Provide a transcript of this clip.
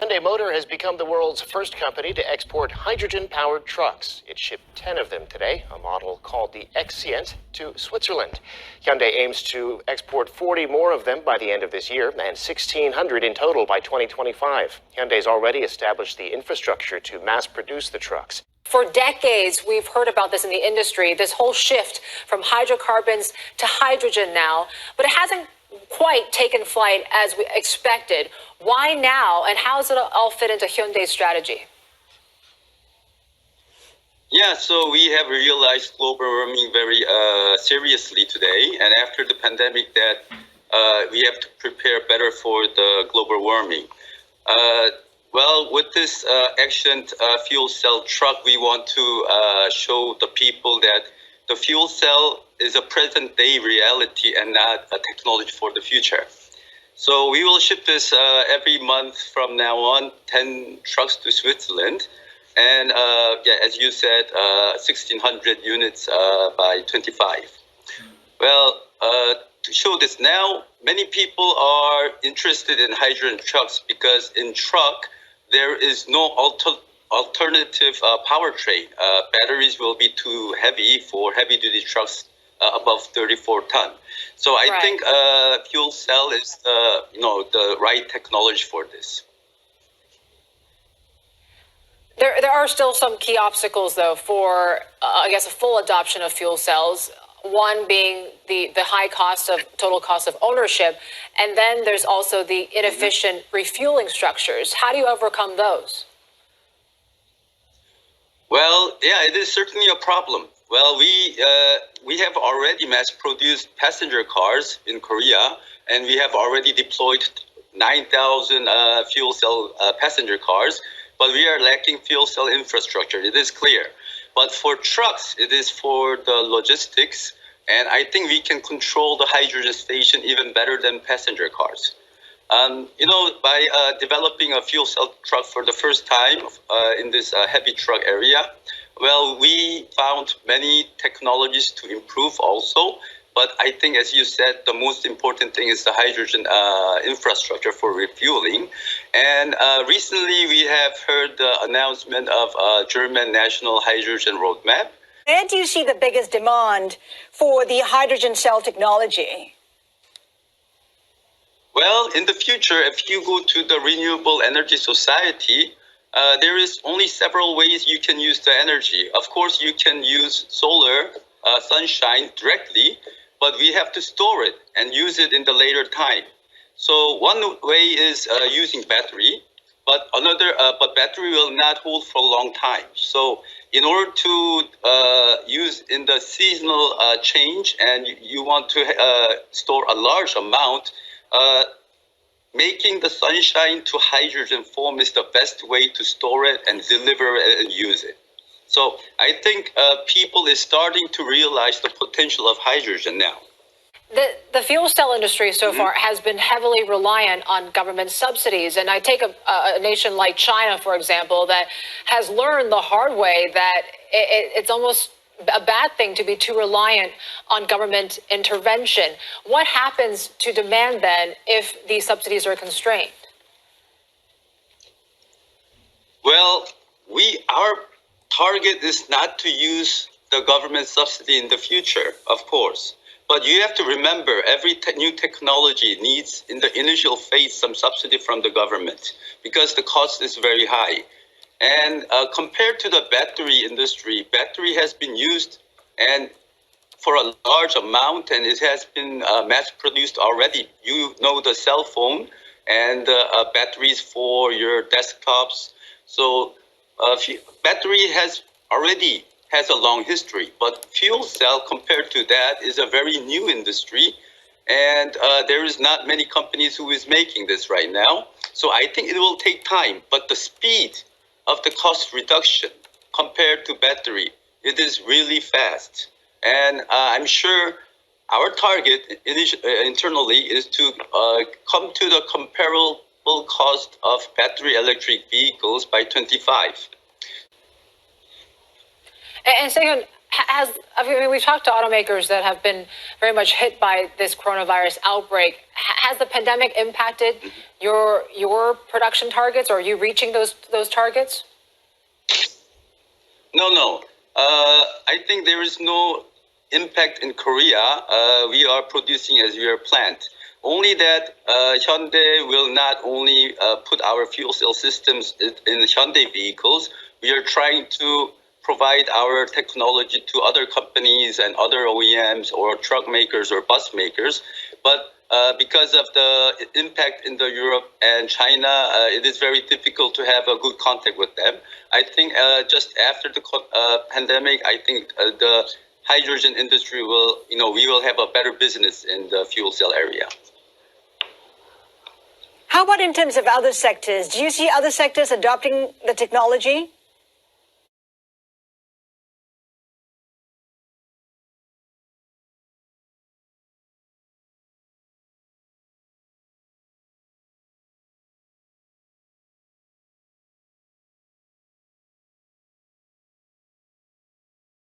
Hyundai Motor has become the world's first company to export hydrogen-powered trucks. It shipped 10 of them today, a model called the Xcient, to Switzerland. Hyundai aims to export 40 more of them by the end of this year and 1,600 in total by 2025. Hyundai's already established the infrastructure to mass-produce the trucks. For decades, we've heard about this in the industry, this whole shift from hydrocarbons to hydrogen now, but it hasn't quite taken flight as we expected. Why now, and how does it all fit into Hyundai's strategy? Yeah, so we have realized global warming very seriously today, and after the pandemic that we have to prepare better for the global warming. Well, with this Xcient fuel cell truck, we want to show the people that the fuel cell is a present-day reality and not a technology for the future. So we will ship this every month from now on, 10 trucks to Switzerland. And yeah, as you said, 1,600 units by 25. Well, to show this now, many people are interested in hydrogen trucks because in truck, there is no alternative powertrain. Batteries will be too heavy for heavy-duty trucks above 34 ton. So I think fuel cell is the right technology for this. There are still some key obstacles, though, for, I guess, a full adoption of fuel cells. One being the high total cost of ownership. And then there's also the inefficient refueling structures. How do you overcome those? Well, yeah, it is certainly a problem. Well, we have already mass-produced passenger cars in Korea, and we have already deployed 9,000 fuel cell passenger cars. But we are lacking fuel cell infrastructure. It is clear. But for trucks, it is for the logistics. And I think we can control the hydrogen station even better than passenger cars. By developing a fuel cell truck for the first time in this heavy truck area, well, we found many technologies to improve also. But I think, as you said, the most important thing is the hydrogen infrastructure for refueling. And recently, we have heard the announcement of a German national hydrogen roadmap. Where do you see the biggest demand for the hydrogen cell technology? Well, in the future, if you go to the Renewable Energy Society, there is only several ways you can use the energy. Of course, you can use solar, sunshine directly, but we have to store it and use it in the later time. So one way is using battery, but battery will not hold for a long time. So in order to use in the seasonal change, and you want to store a large amount, making the sunshine to hydrogen form is the best way to store it and deliver it and use it. So I think people is starting to realize the potential of hydrogen now. The fuel cell industry so far has been heavily reliant on government subsidies. And I take a nation like China, for example, that has learned the hard way that it's almost a bad thing to be too reliant on government intervention. What happens to demand then if these subsidies are constrained? Well, our target is not to use the government subsidy in the future, of course. But you have to remember, every new technology needs, in the initial phase, some subsidy from the government because the cost is very high. And compared to the battery industry, battery has been used and for a large amount, and it has been mass-produced already. You know, the cell phone and batteries for your desktops. So battery has a long history, but fuel cell compared to that is a very new industry, and there is not many companies who is making this right now. So I think it will take time, but the speed of the cost reduction compared to battery, it is really fast. And I'm sure our target internally is to come to the comparable cost of battery electric vehicles by 25. And second, We've talked to automakers that have been very much hit by this coronavirus outbreak. Has the pandemic impacted your production targets, or are you reaching those targets? No. I think there is no impact in Korea. We are producing as we are planned. Only that Hyundai will not only put our fuel cell systems in Hyundai vehicles. We are trying to provide our technology to other companies and other OEMs or truck makers or bus makers. But because of the impact in the Europe and China, it is very difficult to have a good contact with them. I think just after the pandemic, I think the hydrogen industry will, we will have a better business in the fuel cell area. How about in terms of other sectors? Do you see other sectors adopting the technology?